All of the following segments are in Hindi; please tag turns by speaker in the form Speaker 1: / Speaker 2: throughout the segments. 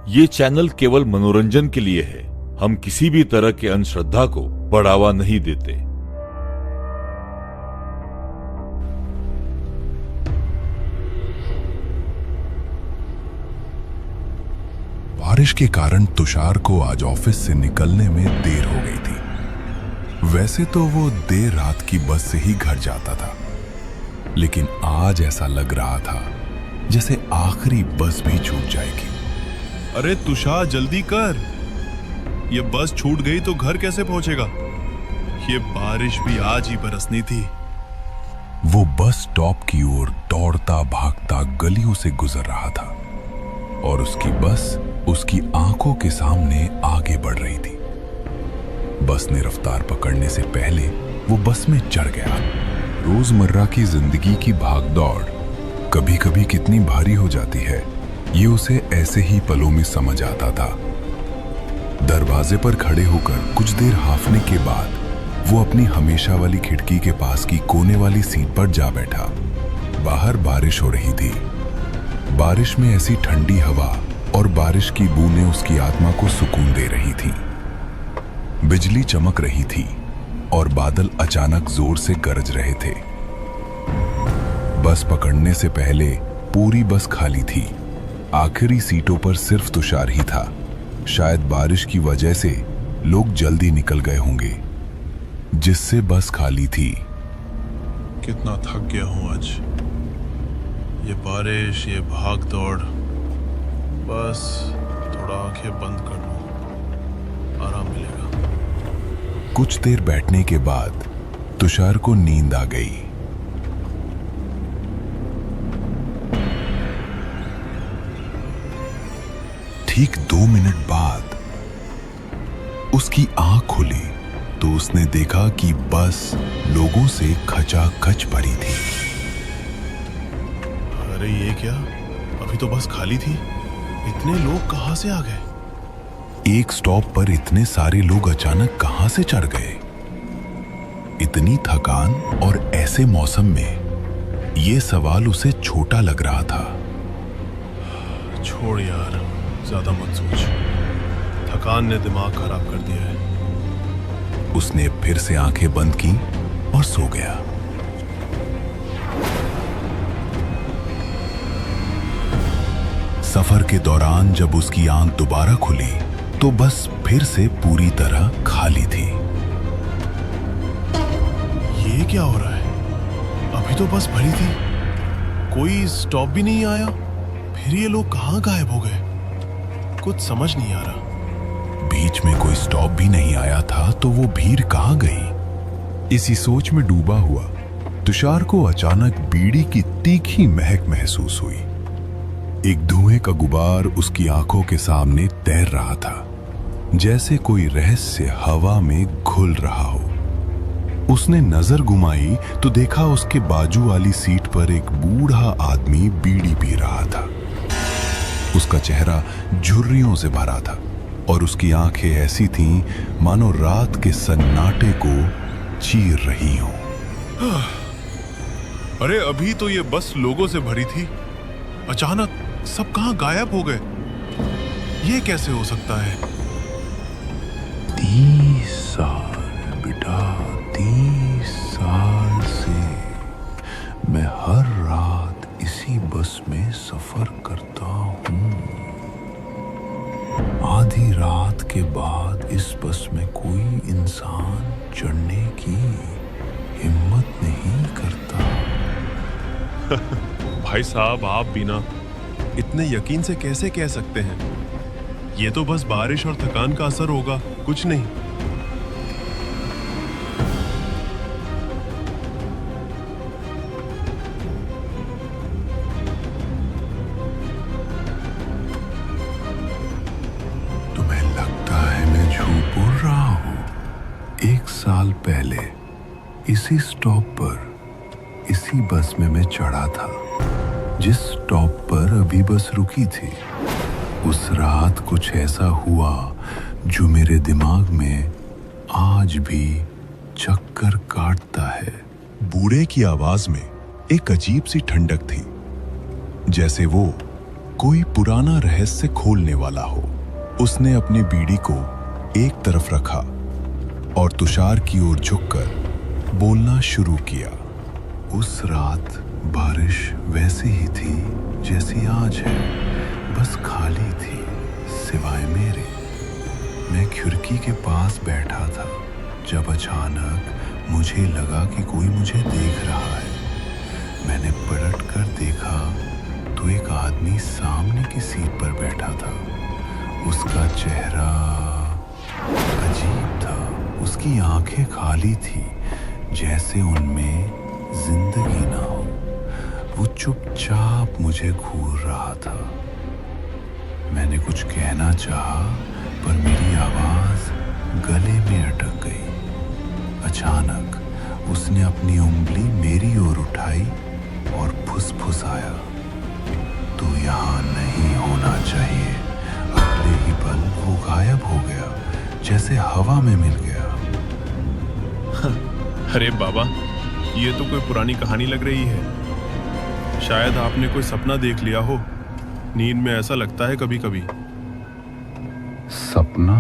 Speaker 1: ये चैनल केवल मनोरंजन के लिए है। हम किसी भी तरह के अंधश्रद्धा को बढ़ावा नहीं देते।
Speaker 2: बारिश के कारण तुषार को आज ऑफिस से निकलने में देर हो गई थी। वैसे तो वो देर रात की बस से ही घर जाता था, लेकिन आज ऐसा लग रहा था जैसे आखिरी बस भी छूट जाएगी।
Speaker 3: अरे तुषार, जल्दी कर, ये बस छूट गई तो घर कैसे पहुंचेगा? ये बारिश भी आज ही बरसनी थी।
Speaker 2: वो बस स्टॉप की ओर दौड़ता भागता गलियों से गुजर रहा था और उसकी बस उसकी आंखों के सामने आगे बढ़ रही थी। बस ने रफ्तार पकड़ने से पहले वो बस में चढ़ गया। रोजमर्रा की जिंदगी की भागदौड़ कभी कभी कितनी भारी हो जाती है, ये उसे ऐसे ही पलों में समझ आता था। दरवाजे पर खड़े होकर कुछ देर हांफने के बाद वो अपनी हमेशा वाली खिड़की के पास की कोने वाली सीट पर जा बैठा। बाहर बारिश हो रही थी। बारिश में ऐसी ठंडी हवा और बारिश की बूंदें उसकी आत्मा को सुकून दे रही थी। बिजली चमक रही थी और बादल अचानक जोर से गरज रहे थे। बस पकड़ने से पहले पूरी बस खाली थी। आखिरी सीटों पर सिर्फ तुषार ही था। शायद बारिश की वजह से लोग जल्दी निकल गए होंगे, जिससे बस खाली थी।
Speaker 3: कितना थक गया हूं आज। ये बारिश, ये भाग दौड़, बस थोड़ा आंखें बंद कर लूं, आराम मिलेगा।
Speaker 2: कुछ देर बैठने के बाद तुषार को नींद आ गई। ठीक 2 मिनट बाद उसकी आंख खुली तो उसने देखा कि बस लोगों से खचाखच भरी थी।
Speaker 3: अरे ये क्या, अभी तो बस खाली थी, इतने लोग कहां से आ गए?
Speaker 2: एक स्टॉप पर इतने सारे लोग अचानक कहां से चढ़ गए? इतनी थकान और ऐसे मौसम में ये सवाल उसे छोटा लग रहा था।
Speaker 3: छोड़ यार, ज्यादा मत सोच, थकान ने दिमाग खराब कर दिया है।
Speaker 2: उसने फिर से आंखें बंद की और सो गया। सफर के दौरान जब उसकी आंख दोबारा खुली तो बस फिर से पूरी तरह खाली थी।
Speaker 3: ये क्या हो रहा है? अभी तो बस भरी थी, कोई स्टॉप भी नहीं आया, फिर ये लोग कहां गायब हो गए? कुछ समझ नहीं आ रहा।
Speaker 2: बीच में कोई स्टॉप भी नहीं आया था तो वो भीड़ कहां गई? इसी सोच में डूबा हुआ तुषार को अचानक बीड़ी की तीखी महक महसूस हुई। एक धुएं का गुबार उसकी आंखों के सामने तैर रहा था, जैसे कोई रहस्य हवा में घुल रहा हो। उसने नजर घुमाई तो देखा उसके बाजू वाली सीट पर एक बूढ़ा आदमी बीड़ी पी रहा था। उसका चेहरा झुर्रियों से भरा था और उसकी आंखें ऐसी थीं मानो रात के सन्नाटे को चीर रही हों।
Speaker 3: अरे अभी तो ये बस लोगों से भरी थी, अचानक सब कहां गायब हो गए? ये कैसे हो सकता है?
Speaker 2: 30 साल बेटा, 30 साल से मैं हर रात इसी बस में सफर करता हूँ। आधी रात के बाद इस बस में कोई इंसान चढ़ने की हिम्मत नहीं करता।
Speaker 3: भाई साहब, आप बिना इतने यकीन से कैसे कह सकते हैं? ये तो बस बारिश और थकान का असर होगा, कुछ नहीं।
Speaker 2: तुम्हें लगता है मैं झूठ बोल रहा हूँ? 1 साल पहले इसी स्टॉप पर इसी बस में मैं चढ़ा था, जिस स्टॉप पर अभी बस रुकी थी। उस रात कुछ ऐसा हुआ जो मेरे दिमाग में आज भी चक्कर काटता है।
Speaker 3: बूढ़े की आवाज में एक अजीब सी ठंडक थी, जैसे वो
Speaker 2: कोई पुराना रहस्य खोलने वाला हो। उसने अपनी बीड़ी को एक तरफ रखा और तुषार की ओर झुककर बोलना शुरू किया। उस रात बारिश वैसी ही थी जैसी आज है, बस खाली थी सिवाय मेरे। मैं खिड़की के पास बैठा था जब अचानक मुझे लगा कि कोई मुझे देख रहा है। मैंने पलट कर देखा तो एक आदमी सामने की सीट पर बैठा था। उसका चेहरा अजीब था। उसकी आंखें खाली थी, जैसे उनमें जिंदगी ना हो। वो चुपचाप मुझे घूर रहा था। मैंने कुछ कहना चाहा, पर मेरी आवाज गले में अटक गई। अचानक उसने अपनी उंगली मेरी ओर उठाई और फुसफुसाया, "तू यहाँ नहीं होना चाहिए।" अगले ही पल वो गायब हो गया, जैसे हवा में मिल गया।
Speaker 3: अरे बाबा, ये तो कोई पुरानी कहानी लग रही है। शायद आपने कोई सपना देख लिया हो। नींद में ऐसा लगता है कभी कभी।
Speaker 2: सपना?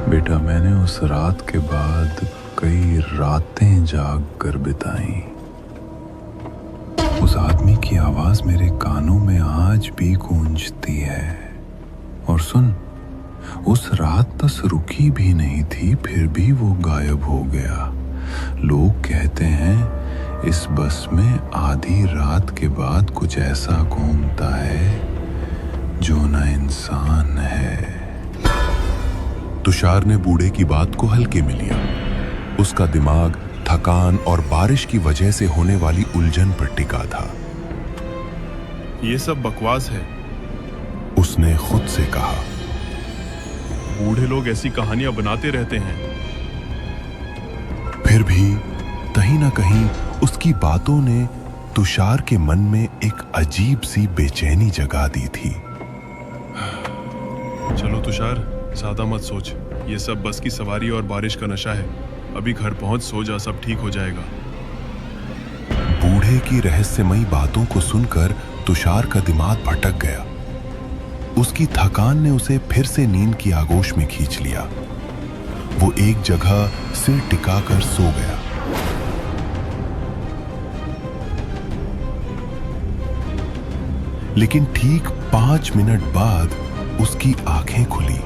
Speaker 2: बेटा, मैंने उस रात के बाद कई रातें जाग कर बिताई। उस आदमी की आवाज मेरे कानों में आज भी गूंजती है। और सुन, उस रात बस रुकी भी नहीं थी, फिर भी वो गायब हो गया। लोग कहते हैं इस बस में आधी रात के बाद कुछ ऐसा घूमता है जो न इंसान है। तुषार ने बूढ़े की बात को हल्के में लिया। उसका दिमाग थकान और बारिश की वजह से होने वाली उलझन पर टिका था।
Speaker 3: ये सब बकवास है।
Speaker 2: उसने खुद से कहा।
Speaker 3: बूढ़े लोग ऐसी कहानियां बनाते रहते हैं।
Speaker 2: फिर भी कहीं ना कहीं उसकी बातों ने तुषार के मन में एक अजीब सी बेचैनी जगा दी थी।
Speaker 3: चलो तुषार, ज्यादा मत सोच। ये सब बस की सवारी और बारिश का नशा है। अभी घर पहुंच सो जा, सब ठीक हो जाएगा।
Speaker 2: बूढ़े की रहस्यमयी बातों को सुनकर तुषार का दिमाग भटक गया। उसकी थकान ने उसे फिर से नींद की आगोश में खींच लिया। वो एक जगह सिर टिकाकर सो गया। लेकिन ठीक 5 मिनट बाद उसकी आंखें खुली।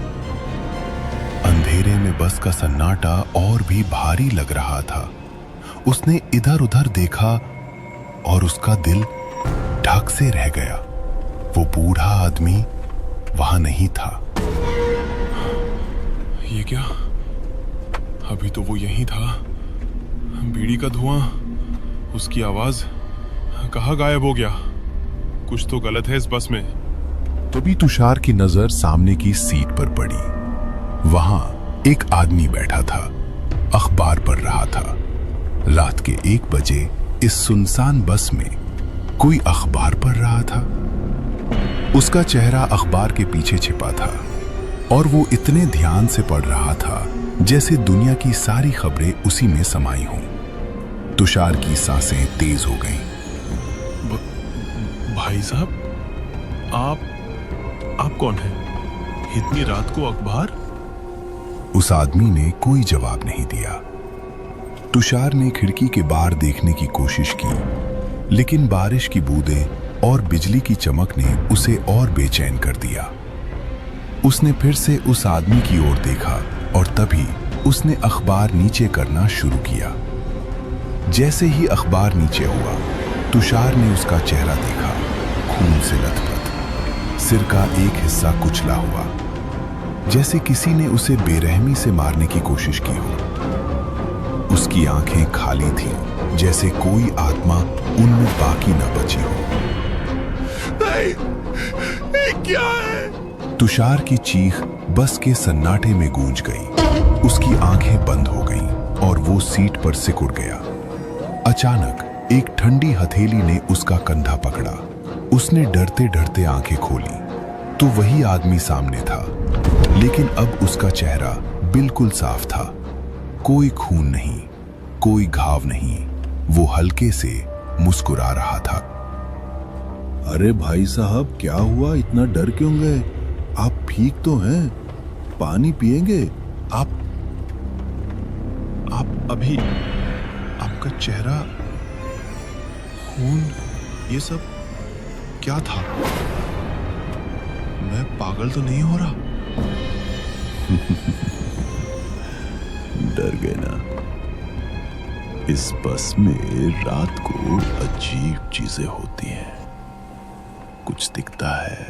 Speaker 2: अंधेरे में बस का सन्नाटा और भी भारी लग रहा था। उसने इधर उधर देखा और उसका दिल धक से रह गया। वो बूढ़ा आदमी वहां नहीं था।
Speaker 3: ये क्या? अभी तो वो यहीं था। बीड़ी का धुआं, उसकी आवाज, कहाँ गायब हो गया? कुछ तो गलत है इस बस में।
Speaker 2: तभी तुषार की नजर सामने की सीट पर पड़ी। वहां एक आदमी बैठा था, अखबार पढ़ रहा था। रात के 1 बजे इस सुनसान बस में कोई अखबार पढ़ रहा था। उसका चेहरा अखबार के पीछे छिपा था और वो इतने ध्यान से पढ़ रहा था जैसे दुनिया की सारी खबरें उसी में समाई हों। तुषार की सांसें तेज हो गईं।
Speaker 3: भाई साहब, आप कौन हैं? इतनी रात को अखबार?
Speaker 2: उस आदमी ने कोई जवाब नहीं दिया। तुषार ने खिड़की के बाहर देखने की कोशिश की, लेकिन बारिश की बूंदें और बिजली की चमक ने उसे और बेचैन कर दिया। उसने फिर से उस आदमी की ओर देखा और तभी उसने अखबार नीचे करना शुरू किया। जैसे ही अखबार नीचे हुआ, तुषार ने उसका चेहरा देखा, खून से लथपथ, सिर का एक हिस्सा कुचला हुआ, जैसे किसी ने उसे बेरहमी से मारने की कोशिश की हो। उसकी आंखें खाली थीं, जैसे कोई आत्मा उनमें बाकी न बची हो।
Speaker 3: नहीं, क्या है?
Speaker 2: तुषार की चीख बस के सन्नाटे में गूंज गई। उसकी आंखें बंद हो गईं और वो सीट पर सिकुड़ गया। अचानक एक ठंडी हथेली ने उसका कंधा पकड़ा। उसने डरते डरते आंखें खोली तो वही आदमी सामने था, लेकिन अब उसका चेहरा बिल्कुल साफ था। कोई खून नहीं, कोई घाव नहीं। वो हल्के से मुस्कुरा रहा था।
Speaker 4: अरे भाई साहब, क्या हुआ? इतना डर क्यों गए? आप ठीक तो हैं? पानी पिएंगे?
Speaker 3: आप अभी आपका चेहरा, खून, ये सब क्या था? मैं पागल तो नहीं हो रहा?
Speaker 4: डर गए ना? इस बस में रात को अजीब चीजें होती हैं। कुछ दिखता है,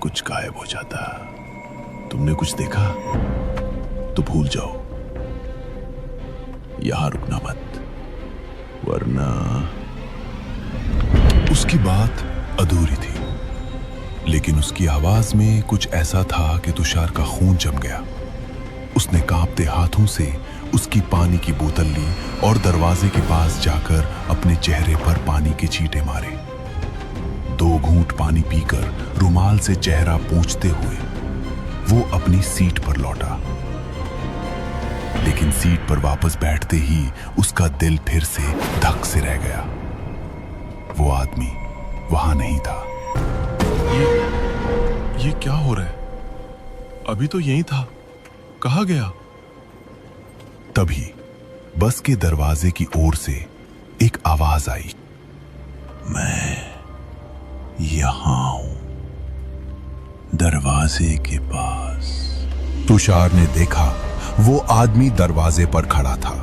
Speaker 4: कुछ गायब हो जाता। तुमने कुछ देखा तो भूल जाओ, यहां रुकना मत, वरना। उसकी बात अधूरी थी, लेकिन उसकी आवाज में कुछ ऐसा था कि तुषार का खून जम गया। उसने कांपते हाथों से उसकी पानी की बोतल ली और दरवाजे के पास जाकर अपने चेहरे पर पानी के छींटे मारे। 2 घूंट पानी पीकर रुमाल से चेहरा पोंछते हुए वो अपनी सीट पर लौटा। लेकिन सीट पर वापस बैठते ही उसका दिल फिर से धक से रह गया। वो आदमी वहां नहीं था।
Speaker 3: ये क्या हो रहा है? अभी तो यही था, कहाँ गया?
Speaker 4: तभी बस के दरवाजे की ओर से एक आवाज आई, मैं यहां हूं, दरवाजे के पास। तुषार ने देखा वो आदमी दरवाजे पर खड़ा था।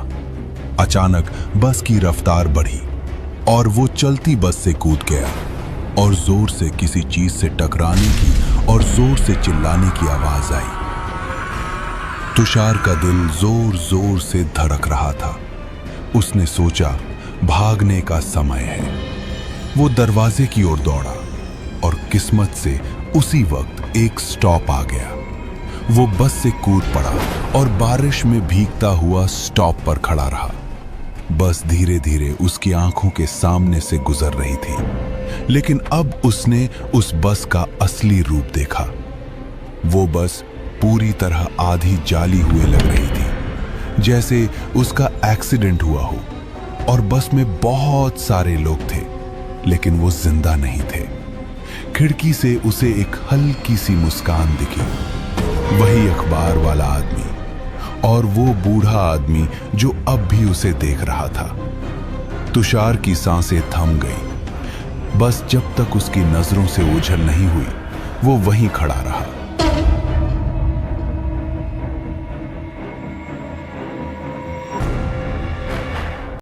Speaker 4: अचानक बस की रफ्तार बढ़ी और वो चलती बस से कूद गया और जोर से किसी चीज से टकराने की और जोर से चिल्लाने की आवाज आई। तुषार का दिल जोर जोर से धड़क रहा था। उसने सोचा भागने का समय है। वो दरवाजे की ओर दौड़ा और किस्मत से उसी वक्त एक स्टॉप आ गया। वो बस से कूद पड़ा और बारिश में भीगता हुआ स्टॉप पर खड़ा रहा। बस धीरे धीरे उसकी आंखों के सामने से गुजर रही थी, लेकिन अब उसने उस बस का असली रूप देखा। वो बस पूरी तरह आधी जाली हुए लग रही थी, जैसे उसका एक्सीडेंट हुआ हो, और बस में बहुत सारे लोग थे, लेकिन वो जिंदा नहीं थे। खिड़की से उसे एक हल्की सी मुस्कान दिखी, वही अखबार वाला आदमी और वो बूढ़ा आदमी जो अब भी उसे देख रहा था। तुषार की सांसें थम गई। बस जब तक उसकी नजरों से ओझल नहीं हुई, वो वहीं खड़ा रहा।